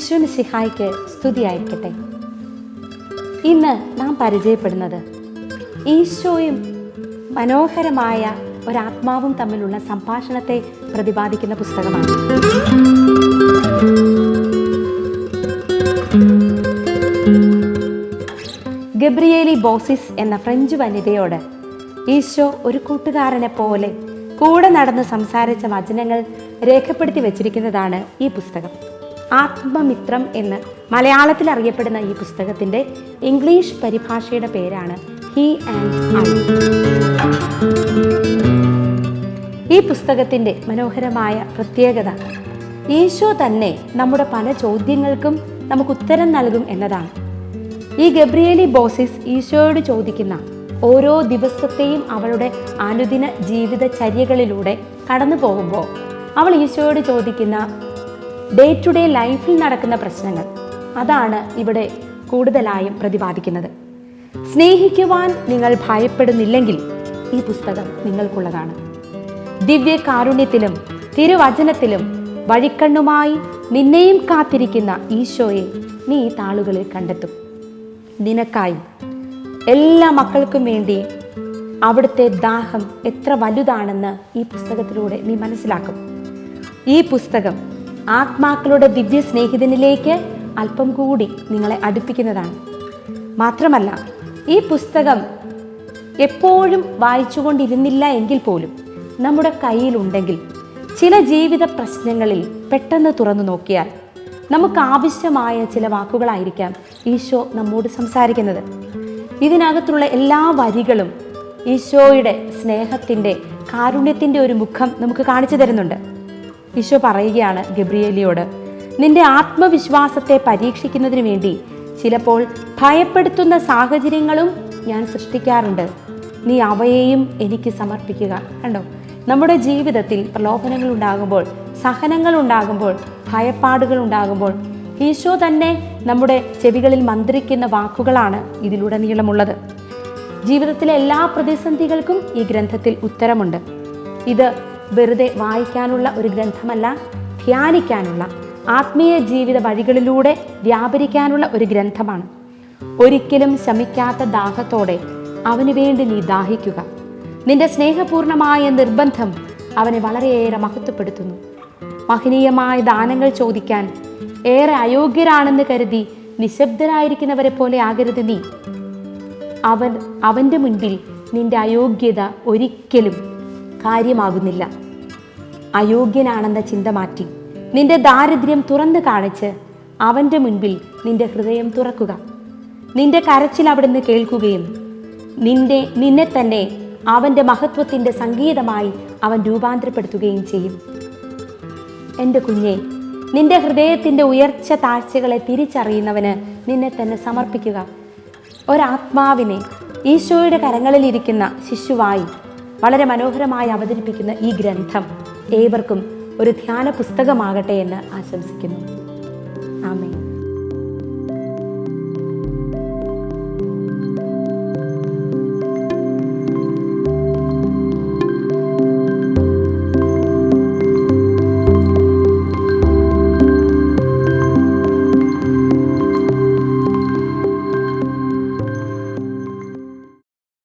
ഈശോ മിശിഹായ്ക്ക് സ്തുതിയായിരിക്കട്ടെ. ഇന്ന് നാം പരിചയപ്പെടുന്നത് ഈശോയും മനോഹരമായ ഒരാത്മാവും തമ്മിലുള്ള സംഭാഷണത്തെ പ്രതിപാദിക്കുന്ന പുസ്തകമാണ്. ഗബ്രിയേലി ബോസിസ് എന്ന ഫ്രഞ്ച് വനിതയോട് ഈശോ ഒരു കൂട്ടുകാരനെ പോലെ കൂടെ നടന്ന് സംസാരിച്ച വചനങ്ങൾ രേഖപ്പെടുത്തി വച്ചിരിക്കുന്നതാണ് ഈ പുസ്തകം. ആത്മമിത്രം എന്ന് മലയാളത്തിൽ അറിയപ്പെടുന്ന ഈ പുസ്തകത്തിൻ്റെ ഇംഗ്ലീഷ് പരിഭാഷയുടെ പേരാണ് ഹി ആൻഡ് ഐ. ഈ പുസ്തകത്തിൻ്റെ മനോഹരമായ പ്രത്യേകത ഈശോ തന്നെ നമ്മുടെ പല ചോദ്യങ്ങൾക്കും നമുക്ക് ഉത്തരം നൽകും എന്നതാണ്. ഈ ഗബ്രിയേലി ബോസിസ് ഈശോയോട് ചോദിക്കുന്ന ഓരോ ദിവസത്തെയും അവളുടെ അനുദിന ജീവിതചര്യകളിലൂടെ കടന്നു പോകുമ്പോൾ അവൾ ഈശോയോട് ചോദിക്കുന്ന ഡേ ടു ഡേ ലൈഫിൽ നടക്കുന്ന പ്രശ്നങ്ങൾ, അതാണ് ഇവിടെ കൂടുതലായും പ്രതിപാദിക്കുന്നത്. സ്നേഹിക്കുവാൻ നിങ്ങൾ ഭയപ്പെടുന്നില്ലെങ്കിൽ ഈ പുസ്തകം നിങ്ങൾക്കുള്ളതാണ്. ദിവ്യ കാരുണ്യത്തിലും തിരുവചനത്തിലും വഴിക്കണ്ണുമായി നിന്നെയും കാത്തിരിക്കുന്ന ഈശോയെ നീ ഈ താളുകളിൽ കണ്ടെത്തും. നിനക്കായി എല്ലാ മക്കൾക്കും വേണ്ടി അവിടുത്തെ ദാഹം എത്ര വലുതാണെന്ന് ഈ പുസ്തകത്തിലൂടെ നീ മനസ്സിലാക്കും. ഈ പുസ്തകം ആത്മാക്കളുടെ ദിവ്യ സ്നേഹിതനിലേക്ക് അല്പം കൂടി നിങ്ങളെ അടുപ്പിക്കുന്നതാണ്. മാത്രമല്ല, ഈ പുസ്തകം എപ്പോഴും വായിച്ചുകൊണ്ടിരുന്നില്ല എങ്കിൽ പോലും നമ്മുടെ കയ്യിലുണ്ടെങ്കിൽ ചില ജീവിത പ്രശ്നങ്ങളിൽ പെട്ടെന്ന് തുറന്നു നോക്കിയാൽ നമുക്ക് ആവശ്യമായ ചില വാക്കുകളായിരിക്കാം ഈശോ നമ്മോട് സംസാരിക്കുന്നത്. ഇതിനകത്തുള്ള എല്ലാ വരികളും ഈശോയുടെ സ്നേഹത്തിൻ്റെ, കാരുണ്യത്തിൻ്റെ ഒരു മുഖം നമുക്ക് കാണിച്ചു തരുന്നുണ്ട്. ഈശോ പറയുകയാണ് ഗബ്രിയേലിയോട്, നിന്റെ ആത്മവിശ്വാസത്തെ പരീക്ഷിക്കുന്നതിന് വേണ്ടി ചിലപ്പോൾ ഭയപ്പെടുത്തുന്ന സാഹചര്യങ്ങളും ഞാൻ സൃഷ്ടിക്കാറുണ്ട്. നീ അവയെയും എനിക്ക് സമർപ്പിക്കുക. കണ്ടോ, നമ്മുടെ ജീവിതത്തിൽ പ്രലോഭനങ്ങൾ ഉണ്ടാകുമ്പോൾ, സഹനങ്ങൾ ഉണ്ടാകുമ്പോൾ, ഭയപ്പാടുകൾ ഉണ്ടാകുമ്പോൾ ഈശോ തന്നെ നമ്മുടെ ചെവികളിൽ മന്ത്രിക്കുന്ന വാക്കുകളാണ് ഇതിലുടനീളമുള്ളത്. ജീവിതത്തിലെ എല്ലാ പ്രതിസന്ധികൾക്കും ഈ ഗ്രന്ഥത്തിൽ ഉത്തരമുണ്ട്. ഇത് വെറുതെ വായിക്കാനുള്ള ഒരു ഗ്രന്ഥമല്ല, ധ്യാനിക്കാനുള്ള, ആത്മീയ ജീവിത വഴികളിലൂടെ വ്യാപരിക്കാനുള്ള ഒരു ഗ്രന്ഥമാണ്. ഒരിക്കലും ശമിക്കാത്ത ദാഹത്തോടെ അവന് വേണ്ടി നീ ദാഹിക്കുക. നിന്റെ സ്നേഹപൂർണമായ നിർബന്ധം അവനെ വളരെയേറെ മഹത്വപ്പെടുത്തുന്നു. മഹനീയമായ ദാനങ്ങൾ ചോദിക്കാൻ ഏറെ അയോഗ്യരാണെന്ന് കരുതി നിശബ്ദരായിരിക്കുന്നവരെ പോലെ ആകരുത് നീ. അവൻ്റെ മുൻപിൽ നിന്റെ അയോഗ്യത ഒരിക്കലും കാര്യമാകുന്നില്ല. അയോഗ്യനാണെന്ന ചിന്ത മാറ്റി നിന്റെ ദാരിദ്ര്യം തുറന്നു കാണിച്ച് അവൻ്റെ മുൻപിൽ നിന്റെ ഹൃദയം തുറക്കുക. നിന്റെ കരച്ചിൽ അവിടുന്ന് കേൾക്കുകയും നിന്നെ തന്നെ അവൻ്റെ മഹത്വത്തിൻ്റെ സംഗീതമായി അവൻ രൂപാന്തരപ്പെടുത്തുകയും ചെയ്യും. എൻ്റെ കുഞ്ഞെ, നിന്റെ ഹൃദയത്തിൻ്റെ ഉയർച്ച താഴ്ചകളെ തിരിച്ചറിയുന്നവന് നിന്നെ തന്നെ സമർപ്പിക്കുക. ഒരാത്മാവിനെ ഈശോയുടെ കരങ്ങളിലിരിക്കുന്ന ശിശുവായി വളരെ മനോഹരമായി അവതരിപ്പിക്കുന്ന ഈ ഗ്രന്ഥം ഏവർക്കും ഒരു ധ്യാന പുസ്തകമാകട്ടെ എന്ന് ആശംസിക്കുന്നു. ആമേൻ.